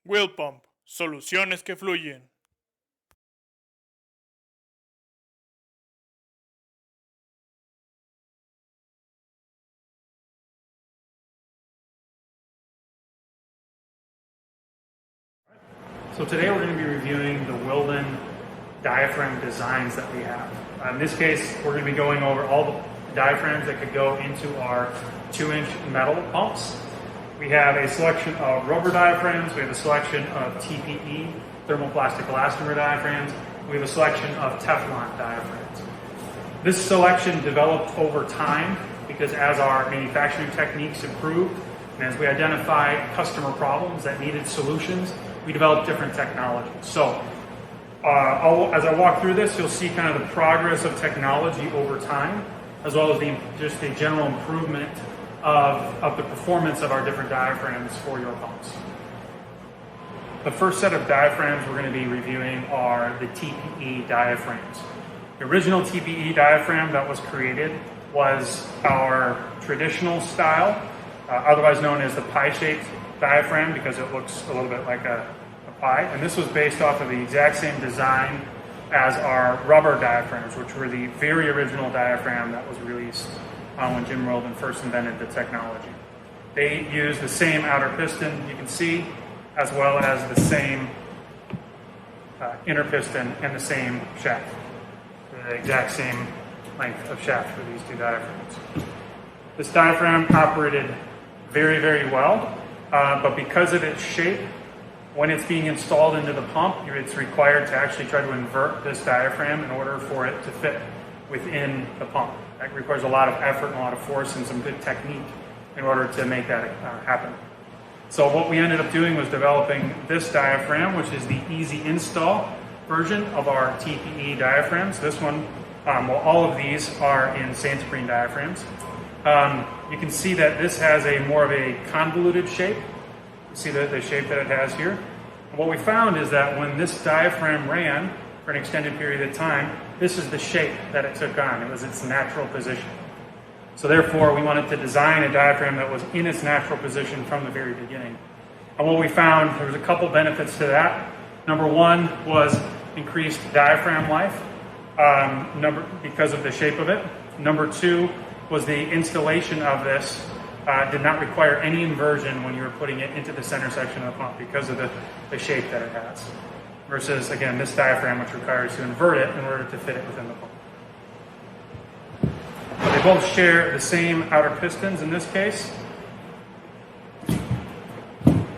Wilden, soluciones que fluyen. So today we're going to be reviewing the Wilden diaphragm designs that we have. In this case, we're going to be going over all the diaphragms that could go into our 2-inch metal pumps. We have a selection of rubber diaphragms, we have a selection of Tpe, thermoplastic elastomer diaphragms, we have a selection of Teflon diaphragms. This selection developed over time because as our manufacturing techniques improved and as we identified customer problems that needed solutions, we developed different technologies. So as I walk through this, you'll see kind of the progress of technology over time, as well as just the general improvement of the performance of our different diaphragms for your pumps. The first set of diaphragms we're going to be reviewing are the Tpe diaphragms. The original Tpe diaphragm that was created was our traditional style, otherwise known as the pie-shaped diaphragm because it looks a little bit like a pie. And this was based off of the exact same design as our rubber diaphragms, which were the very original diaphragm that was released when Jim Wilden first invented the technology. They use the same outer piston, you can see, as well as the same inner piston and the same shaft. The exact same length of shaft for these two diaphragms. This diaphragm operated very, very well, but because of its shape, when it's being installed into the pump, it's required to actually try to invert this diaphragm in order for it to fit within the pump. That requires a lot of effort and a lot of force and some good technique in order to make that happen. So what we ended up doing was developing this diaphragm, which is the easy install version of our Tpe diaphragms. This one, well, all of these are in Santopreno diaphragms. You can see that this has more of a convoluted shape. You see the shape that it has here. And what we found is that when this diaphragm ran for an extended period of time, this is the shape that it took on. It was its natural position. So therefore, we wanted to design a diaphragm that was in its natural position from the very beginning. And what we found, there was a couple benefits to that. Number one was increased diaphragm life because of the shape of it. Number two was the installation of this did not require any inversion when you were putting it into the center section of the pump because of the shape that it has. Versus, again, this diaphragm, which requires to invert it in order to fit it within the pump. But they both share the same outer pistons in this case,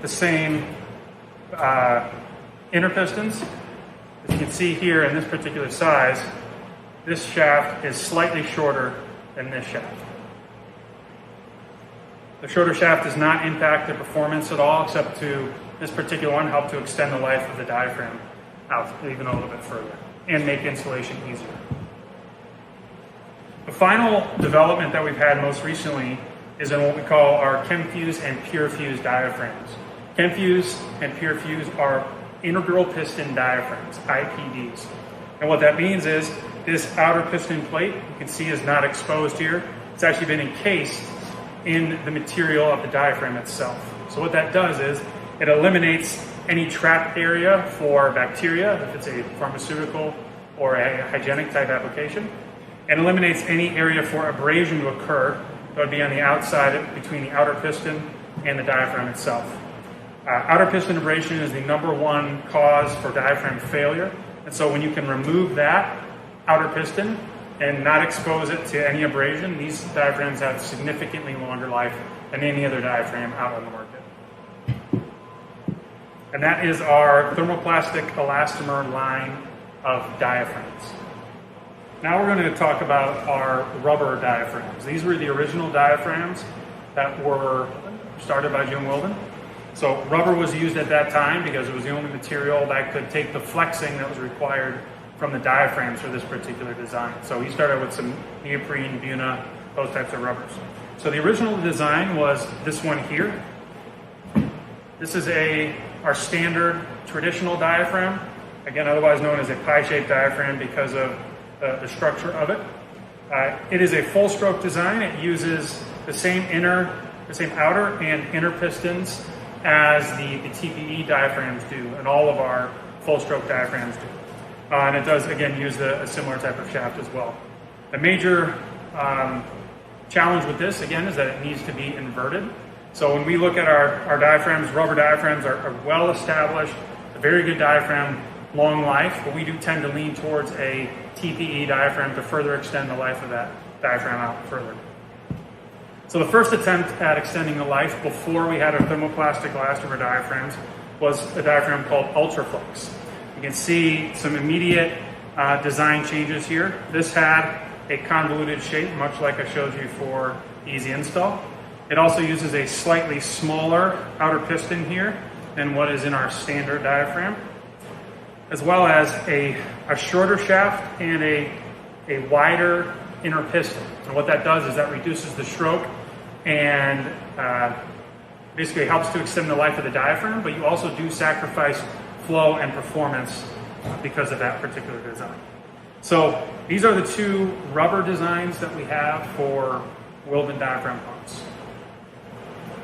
the same inner pistons. As you can see here in this particular size, this shaft is slightly shorter than this shaft. The shorter shaft does not impact the performance at all, except to this particular one help to extend the life of the diaphragm out even a little bit further and make installation easier. The final development that we've had most recently is in what we call our Chem-Fuse and Pure-Fuse diaphragms. Chem-Fuse and Pure-Fuse are integral piston diaphragms, IPDs. And what that means is this outer piston plate, you can see, is not exposed here. It's actually been encased in the material of the diaphragm itself. So what that does is it eliminates any trapped area for bacteria, if it's a pharmaceutical or a hygienic type application, and eliminates any area for abrasion to occur that would be on the outside between the outer piston and the diaphragm itself. Outer piston abrasion is the #1 cause for diaphragm failure, and so when you can remove that outer piston and not expose it to any abrasion, these diaphragms have significantly longer life than any other diaphragm out on the market. And that is our thermoplastic elastomer line of diaphragms. Now we're going to talk about our rubber diaphragms. These were the original diaphragms that were started by Jim Wilden. So rubber was used at that time because it was the only material that could take the flexing that was required from the diaphragms for this particular design. So he started with some neoprene, Buna, those types of rubbers. So the original design was this one here. This is our standard traditional diaphragm, again otherwise known as a pie-shaped diaphragm because of the structure of it. It is a full stroke design. It uses the same outer and inner pistons as the Tpe diaphragms do, and all of our full stroke diaphragms do. And it does, again, use a similar type of shaft as well. The major challenge with this, again, is that it needs to be inverted. So when we look at our diaphragms, rubber diaphragms are well established, a very good diaphragm, long life, but we do tend to lean towards a Tpe diaphragm to further extend the life of that diaphragm out further. So the first attempt at extending the life before we had a thermoplastic elastomer diaphragms was a diaphragm called Ultraflex. You can see some immediate design changes here. This had a convoluted shape, much like I showed you for easy install. It also uses a slightly smaller outer piston here than what is in our standard diaphragm, as well as a shorter shaft and a wider inner piston. And what that does is that reduces the stroke and basically helps to extend the life of the diaphragm, but you also do sacrifice flow and performance because of that particular design. So these are the two rubber designs that we have for Wilden diaphragm pumps.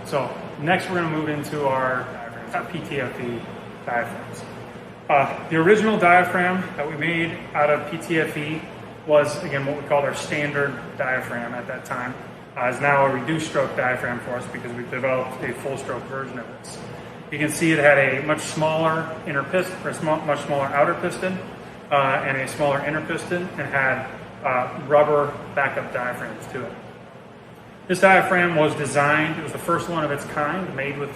So next we're going to move into our Ptfe diaphragms. The original diaphragm that we made out of Ptfe was, again, what we called our standard diaphragm at that time. Is now a reduced stroke diaphragm for us because we've developed a full stroke version of this. You can see it had a much smaller inner piston, or much smaller outer piston, and a smaller inner piston, and had rubber backup diaphragms to it. This diaphragm was designed, it was the first one of its kind, made with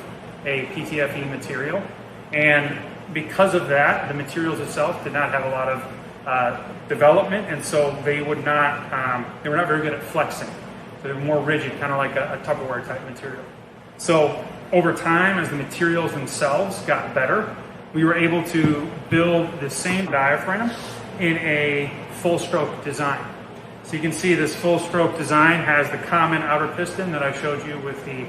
a Ptfe material, and because of that, the materials itself did not have a lot of development, and so they were not very good at flexing. So they were more rigid, kind of like a Tupperware type material. So over time, as the materials themselves got better, we were able to build the same diaphragm in a full stroke design. So you can see this full stroke design has the common outer piston that I showed you with the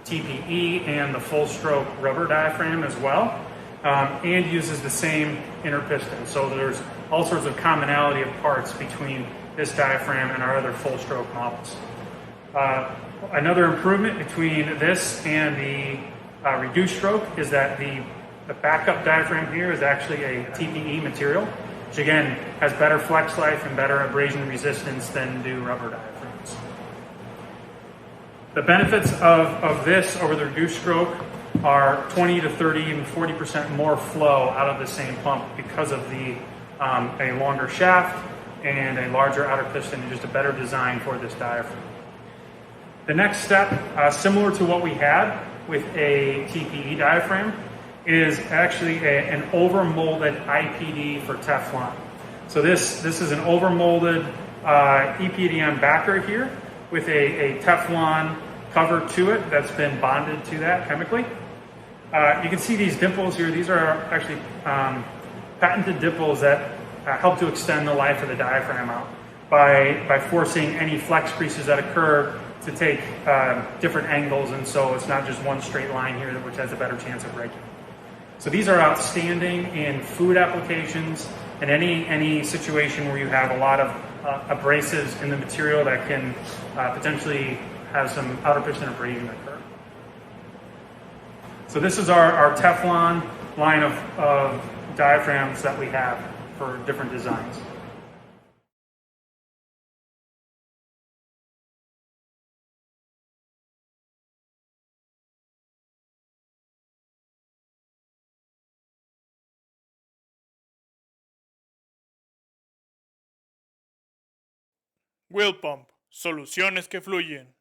Tpe and the full stroke rubber diaphragm as well, and uses the same inner piston. So there's all sorts of commonality of parts between this diaphragm and our other full stroke models. Another improvement between this and the reduced stroke is that the backup diaphragm here is actually a Tpe material, which again has better flex life and better abrasion resistance than do rubber diaphragms. The benefits of this over the reduced stroke are 20 to 30, even 40% more flow out of the same pump because of a longer shaft and a larger outer piston, and just a better design for this diaphragm. The next step, similar to what we had with a Tpe diaphragm, is actually an overmolded IPD for Teflon. So this is an overmolded EPDM backer here with a Teflon cover to it that's been bonded to that chemically. You can see these dimples here. These are actually patented dimples that help to extend the life of the diaphragm out by forcing any flex creases that occur to take different angles, and so it's not just one straight line here, which has a better chance of breaking. So these are outstanding in food applications and any situation where you have a lot of abrasives in the material that can potentially have some outer piston abrasion occur. So this is our Teflon line of diaphragms that we have for different designs. Will Pump, soluciones que fluyen.